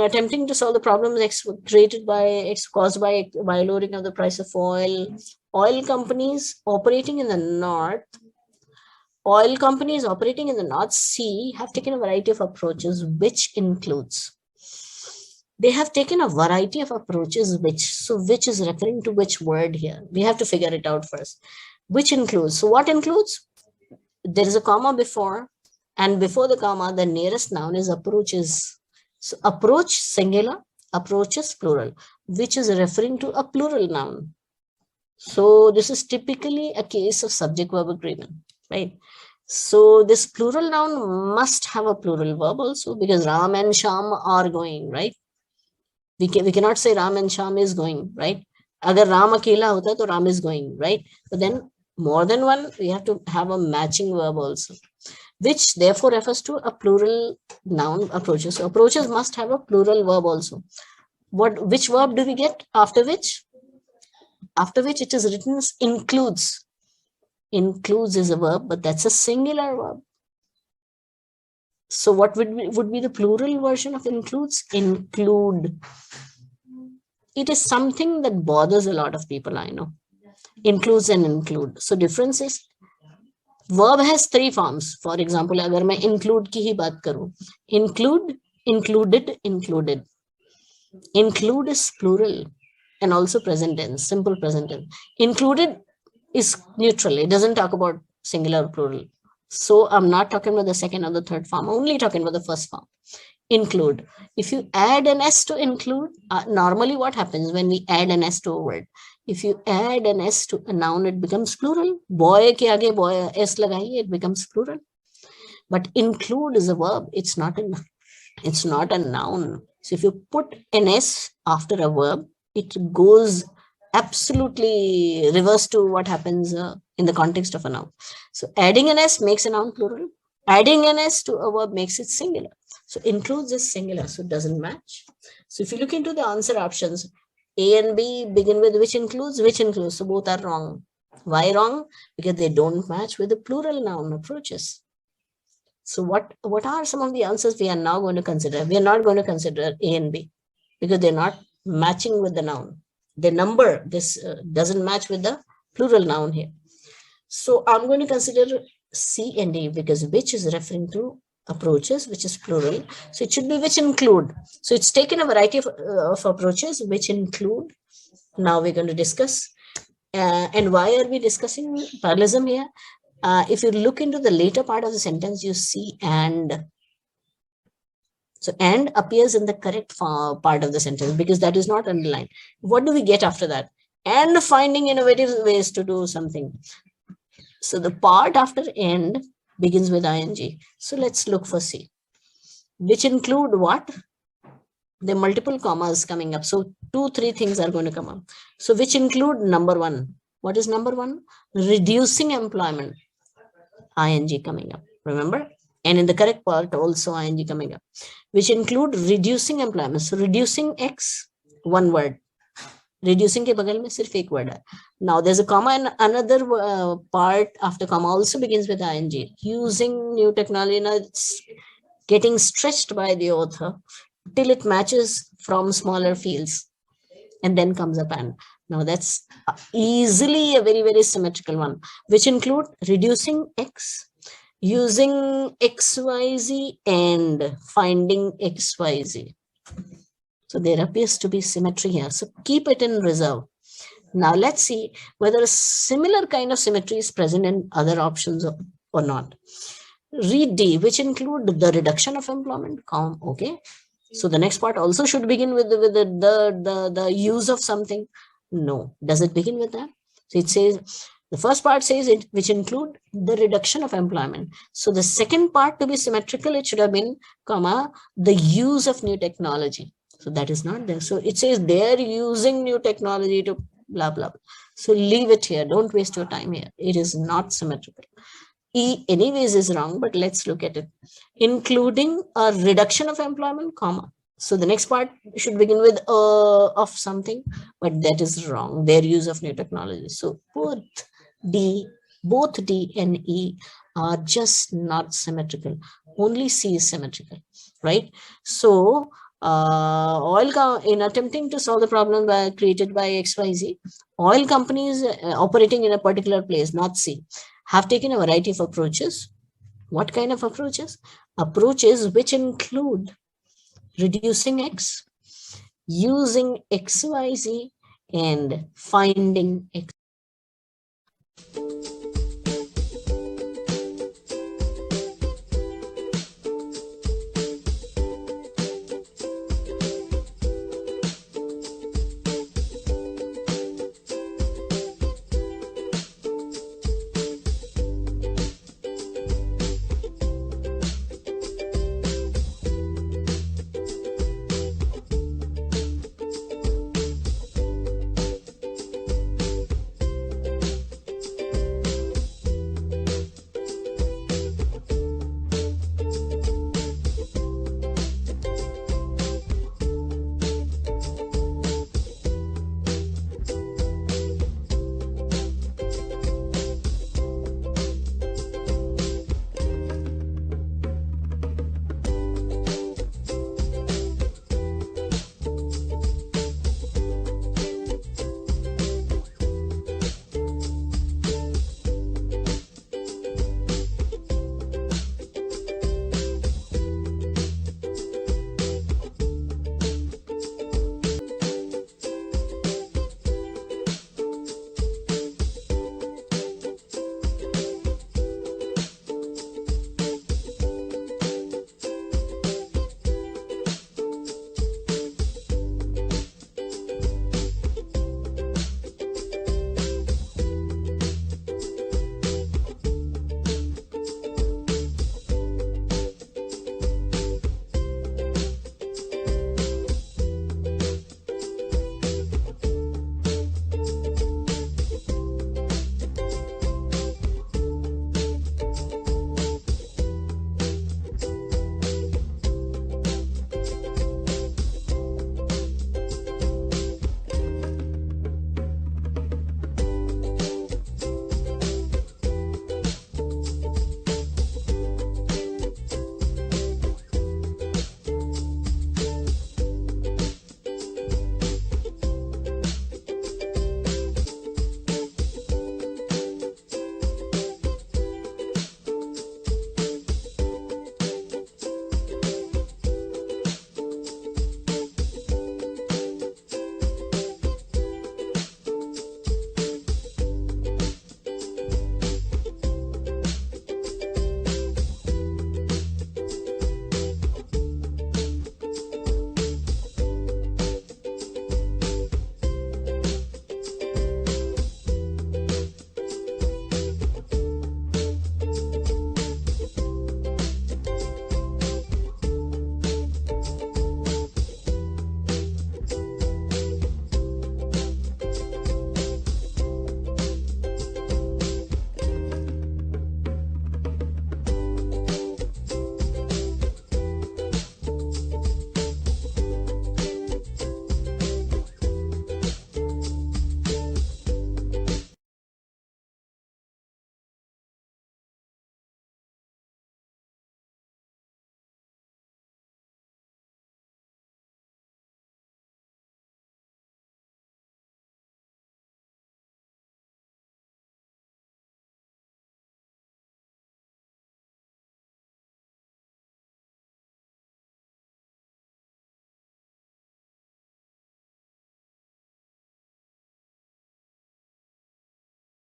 attempting to solve the problems caused by lowering of the price of oil. Oil companies operating in the North Sea have taken a variety of approaches, which includes. They have taken a variety of approaches, which is referring to which word here? We have to figure it out first. Which includes. So what includes? There is a comma before, and before the comma, the nearest noun is approaches. So approach singular, approaches plural, which is referring to a plural noun. So this is typically a case of subject-verb agreement, right? So this plural noun must have a plural verb also, because Ram and Sham are going, right? We cannot say Ram and Sham is going, right? Agar Ram akela hota, to Ram is going, right? But then more than one, we have to have a matching verb also, which therefore refers to a plural noun approaches. So approaches must have a plural verb also. Which verb do we get after which? After which it is written as includes. Includes is a verb, but that's a singular verb. So what would be the plural version of includes? Include. It is something that bothers a lot of people, I know. Includes and include. So difference is, verb has three forms. For example, agar main include ki hi baat karu, include, included, included. Include is plural and also present tense, simple present tense. Included is neutral. It doesn't talk about singular or plural. So I'm not talking about the second or the third form, only talking about the first form. Include. If you add an S to include, normally what happens when we add an S to a word? If you add an S to a noun, it becomes plural. Boy ke aage boy S lagaiye, it becomes plural. But include is a verb. It's not a noun. So if you put an S after a verb, it goes absolutely reverse to what happens in the context of a noun. So adding an S makes a noun plural. Adding an S to a verb makes it singular. So includes is singular, so it doesn't match. So if you look into the answer options, A and B begin with which includes. So both are wrong. Why wrong? Because they don't match with the plural noun approaches. So what are some of the answers we are now going to consider? We are not going to consider A and B because they're not matching with the noun. The number, this doesn't match with the plural noun here. So I'm going to consider C and D because which is referring to approaches, which is plural. So it should be which include. So it's taken a variety of approaches which include. Now we're going to discuss. And why are we discussing parallelism here? If you look into the later part of the sentence, you see and. So and appears in the correct part of the sentence because that is not underlined. What do we get after that? And finding innovative ways to do something. So the part after and begins with ing. So let's look for C. Which include what? The multiple commas coming up. So 2-3 things are going to come up. So which include number one. What is number one? Reducing employment. Ing coming up. Remember? And in the correct part also ing coming up, which include reducing employment. So reducing X, one word. Reducing ke bagal mein sirf ek word hai. Now there's a comma and another part after comma also begins with ing. Using new technology. Now it's getting stretched by the author till it matches from smaller fields. And then comes up and. Now that's easily a very, very symmetrical one, which include reducing X, using XYZ and finding XYZ. So there appears to be symmetry here. So keep it in reserve. Now let's see whether a similar kind of symmetry is present in other options or not. Read D, which include the reduction of employment. Okay. So the next part also should begin with the use of something. No. Does it begin with that? So it says, the first part says it, which include the reduction of employment. So the second part to be symmetrical, it should have been, comma, the use of new technology. So that is not there. So it says they're using new technology to blah, blah, blah. So leave it here. Don't waste your time here. It is not symmetrical. E anyways is wrong, but let's look at it. Including a reduction of employment, comma. So the next part should begin with of something, but that is wrong. Their use of new technology. So both D and E are just not symmetrical. Only C is symmetrical, right? So In attempting to solve the problem created by XYZ, oil companies operating in a particular place, North Sea, have taken a variety of approaches. What kind of approaches? Approaches which include reducing X, using XYZ, and finding X.